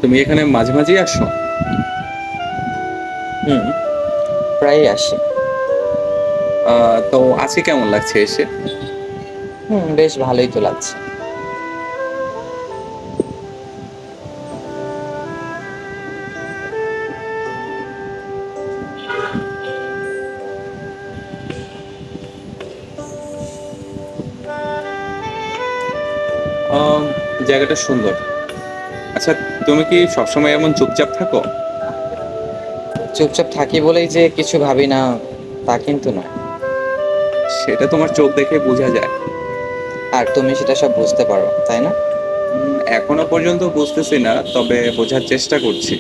তুমি এখানে মাঝে মাঝেই আসো? হুম, প্রায়ই আসি। তো আজকে কেমন লাগছে এসে? বেশ ভালোই তো লাগছে। আহ, জায়গাটা সুন্দর। আচ্ছা, তুমি কি সবসময় এমন চুপচাপ থাকো? চুপচাপ থাকি বলেই যে কিছু ভাবি না তা কিন্তু নয়। সেটা তোমার চোখ দেখে বোঝা যায়। আর তুমি সেটা সব বুঝতে পারো, তাই না? এখনো পর্যন্ত বুঝতেছি না, তবে বোঝার চেষ্টা করছি।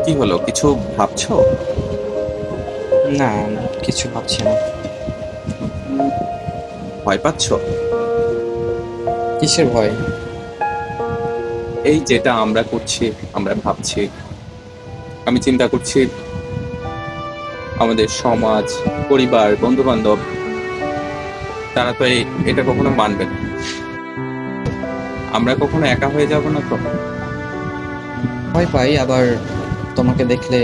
কি হলো, কিছু ভাবছো? না, কিছু ভাবছি না। ভয় পাচ্ছো? কিসের ভয়? এই যেটা আমরা করছি, আমরা ভাবছি, আমি চিন্তা করছি, আমাদের সমাজ, পরিবার, বন্ধু বান্ধব, তারা তো এটা কখনো মানবে না। আমরা কখনো একা হয়ে যাব না তো? ভয় পাই, আবার তোমাকে দেখলে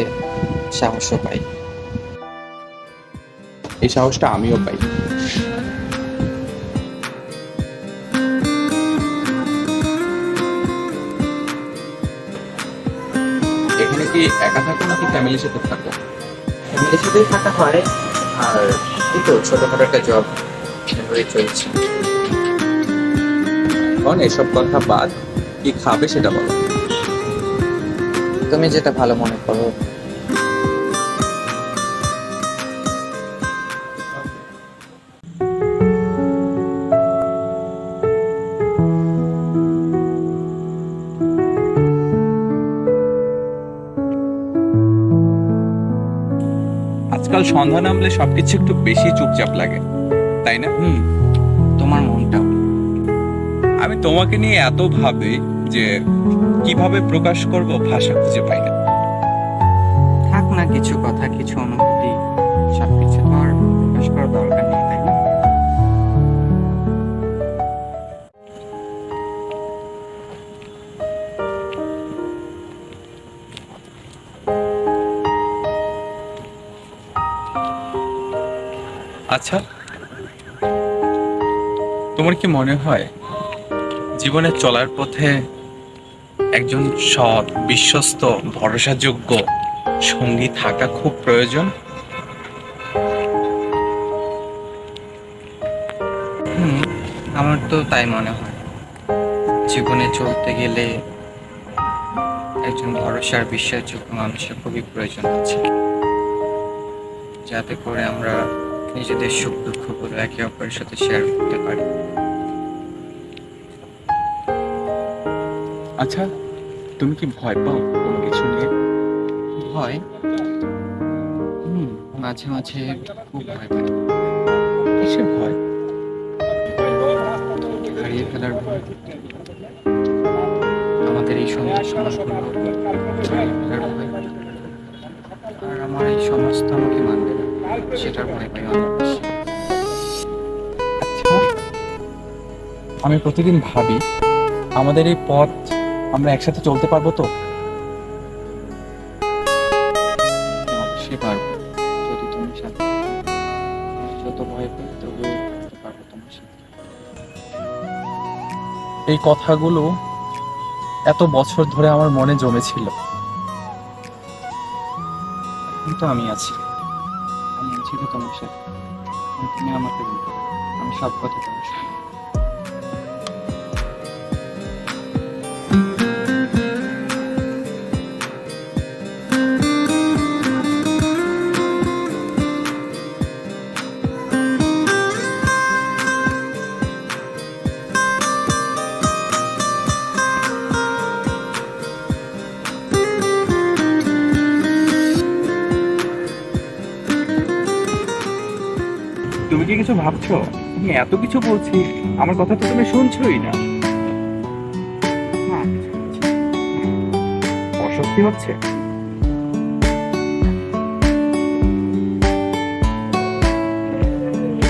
সাহসও পাই। এই সাহসটা আমিও পাই। এখানে কি একা থাকো নাকি ফ্যামিলির সাথে থাকো? ফ্যামিলির সাথেই থাকা হয়, আর এই তো ছোটখাটো একটা জব চলছে। এখন এসব কথা বাদ, কি খাবে সেটা বলো। তুমি যেটা ভালো মনে করো। আজকাল সন্ধ্যা নামলে সবকিছু একটু বেশি চুপচাপ লাগে, তাই না? তোমার মনটা। আমি তোমাকে নিয়ে এত ভাবি যে কিভাবে প্রকাশ করব, ভাষা খুঁজে পাই না। থাক না, কিছু কথা, কিছু অনুভূতি, সবকিছু তো আর প্রকাশ করার দরকার নেই, তাই না? আচ্ছা, তোমার কি মনে হয় জীবনে চলার পথে একজন সৎ, বিশ্বস্ত, ভরসাযোগ্য সঙ্গী থাকা খুব প্রয়োজন? হুম, আমার তো তাই মনে হয়। জীবনে চলতে গেলে একজন ভরসার বিশ্বাসযোগ্য মানুষের খুবই প্রয়োজন আছে, যাতে করে আমরা নিজেদের সুখ দুঃখগুলো একে অপরের সাথে শেয়ার করতে পারি। আচ্ছা, তুমি কি ভয় পাও কোনো কিছু নিয়ে? ভয়? মাঝে মাঝে খুব ভয় পাই। কিসের ভয়? হারিয়ে ফেলার ভয়, আমাদের এই সুন্দর সমাজগুলো হারিয়ে ফেলার ভয়, আর আমার এই সমাজ তো আমাকে মানবে না, সেটার ভয় পাই অনেক বেশি। আচ্ছা, আমি প্রতিদিন ভাবি আমাদের এই পথ আমরা একসাথে চলতে পারবো তো? অবশ্যই পারবো, যদি তুমি সাথে থাকো। যত ভয় পাই তবুও থাকতে পারবো তোমার সাথে। এই কথাগুলো এত বছর ধরে আমার মনে জমেছিল, কিন্তু আমি আছি তো তোমার সাথে। তুমি আমাকে বলতে পারো, আমি সব কথা তোমার সাথে। তুমি কি কিছু ভাবছো? আমি এত কিছু বলছি, আমার কথা তো তুমি শুনছোই না। না, অস্বস্তি হচ্ছে?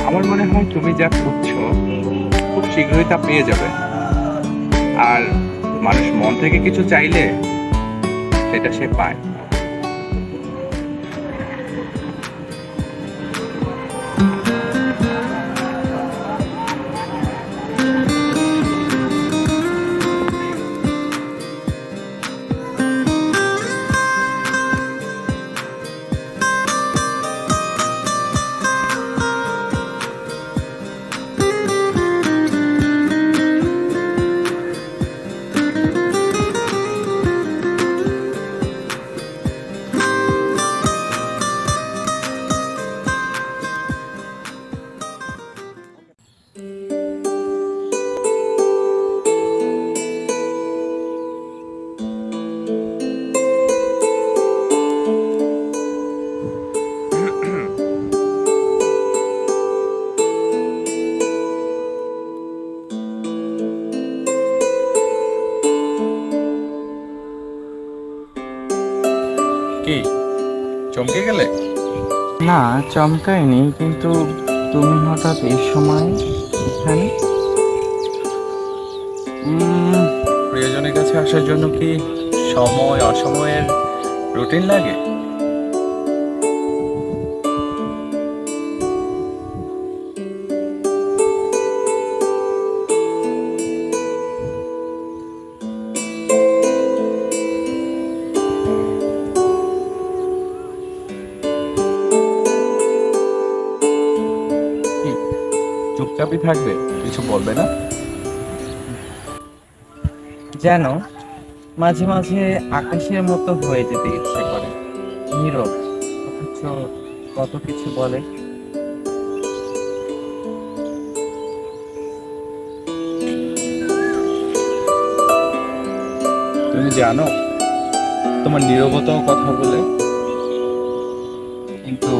আমার মনে হয় তুমি যা খুঁজছো খুব শীঘ্রই তা পেয়ে যাবে। আর মানুষ মন থেকে কিছু চাইলে সেটা সে পায়। কি চমকে গেলে? না, চমকায়নি, কিন্তু তুমি হঠাৎ এই সময় এখানে? প্রিয়জনের কাছে আসার জন্য কি সময় অসময়ের রুটিন লাগে? চুপচাপই থাকবে, কিছু বলবে না? যেন মাঝে মাঝে আকাশের মতো হয়ে যেতে ইচ্ছে করে, নীরব অথচ কত কিছু বলে। তুমি জানো তোমার নীরবতাও কথা বলে। কিন্তু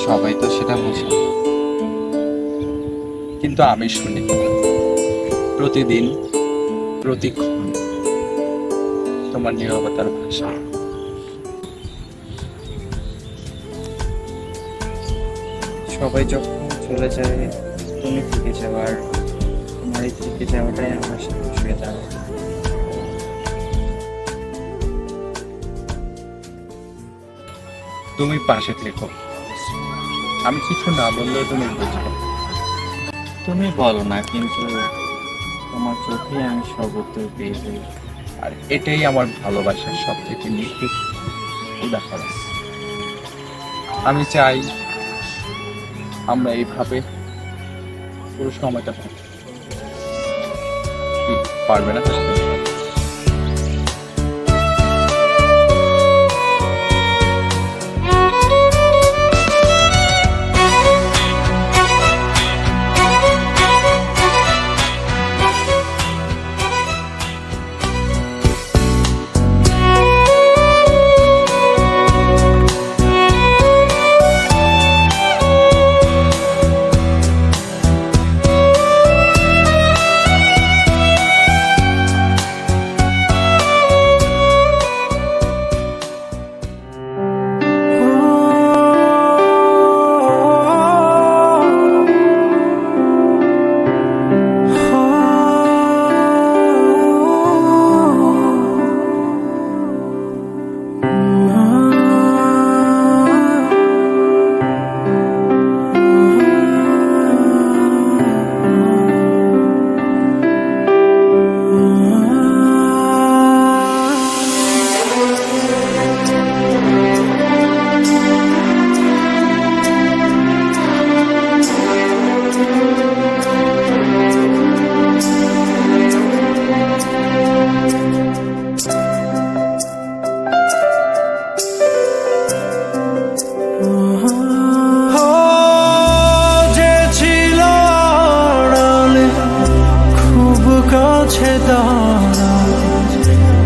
সবাই তো সেটা বোঝে না। কিন্তু আমি শুনি প্রতিদিন, প্রতিক্ষণ তোমার নীরবতার ভাষা। সবাই যখন চলে যায় তুমি থেকে যাওয়ার, তোমার এই থেকে যাওয়াটাই আমার সাথে শুয়ে যাওয়া। তুমি পাশে থেকো, আমি কিছু না বললেও তুমি বুঝবে। তুমি বলো না, কিন্তু তোমার চোখে আমি সব উত্তর পেয়ে যাই। আর এটাই আমার ভালোবাসার সব থেকে নিখুঁত উদাহরণ। আমি চাই আমরা এইভাবে পুরো সময়টা পাই। পারবে না থাকতে।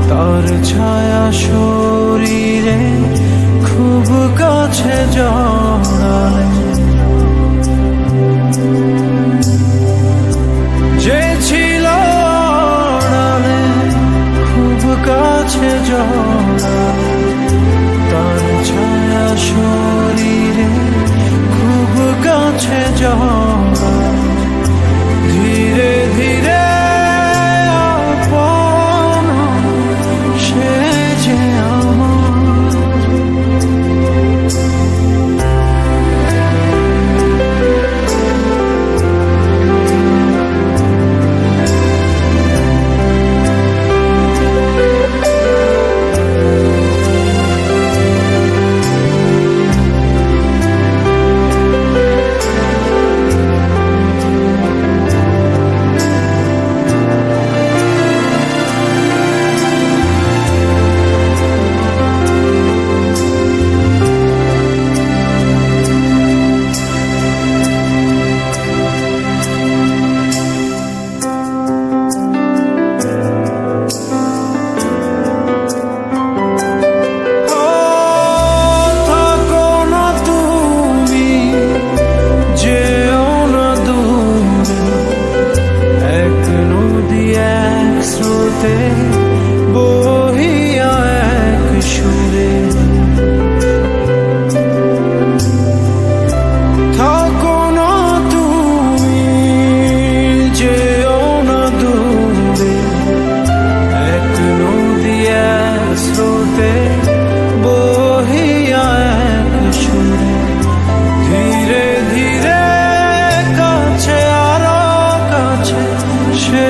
তার ছায়া শরীরে খুব কাছে জড়ালে, যে ছিল আড়ালে খুব কাছে জড়ালে, তার ছায়া শরীরে খুব কাছে জড়ালে, ধীরে ধীরে বহিয়া এক সুরে, থাকো না তুমি যেও না দূরে, এক নদী এক স্রোতে বহিয়া এক সুরে, ধীরে ধীরে কাছে আরো কাছে সে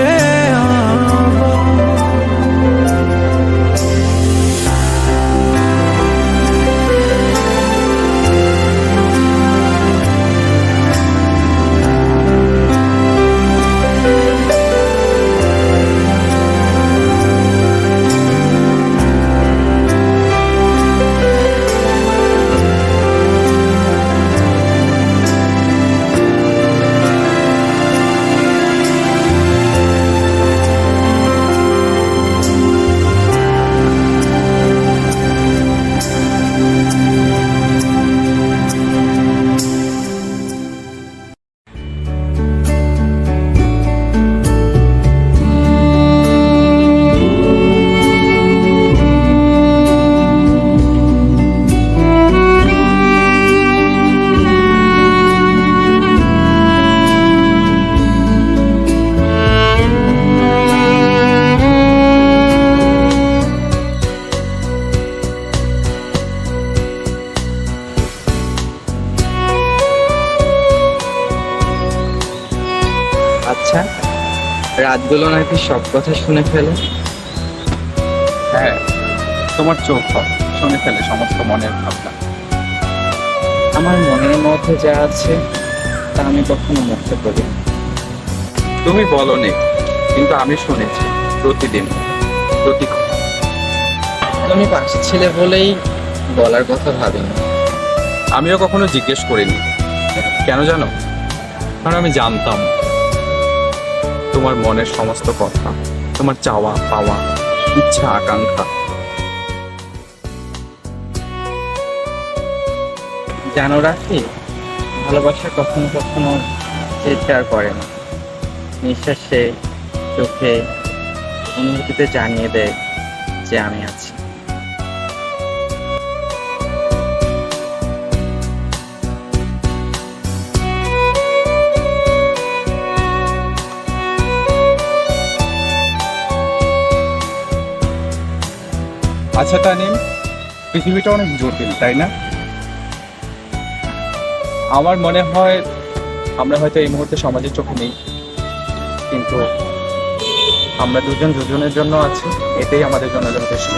আচ্ছা, রাতগুলো নাকি সব কথা শুনে ফেলে? হ্যাঁ, তোমার চোখ শুনে ফেলে সমস্ত মনের ভাবনা। আমার মনের মধ্যে যা আছে তা আমি কখনো মুখে বলি না। তুমি বলনি, কিন্তু আমি শুনেছি। প্রতিদিন, প্রতিক্ষণ। তুমি পাশের ছেলে বলেই বলার কথা ভাবিনি। আমিও কখনো জিজ্ঞেস করিনি, কেন জানো? কারণ আমি জানতাম তোমার মনের সমস্ত কথা, তোমার চাওয়া পাওয়া, ইচ্ছা আকাঙ্ক্ষা। জানো রাখি, ভালোবাসা কখনো কখনো চিৎকার করে না, নিঃশ্বাসে, চোখে, অনুভূতিতে জানিয়ে দেয় যে আমি আছি। আচ্ছা তানিম, পৃথিবীটা অনেক জটিল, তাই না? আমার মনে হয় আমরা হয়তো এই মুহূর্তে সমাজের চোখে নেই, কিন্তু আমরা দুজন দুজনের জন্য আছি, এটাই আমাদের জন্য যথেষ্ট।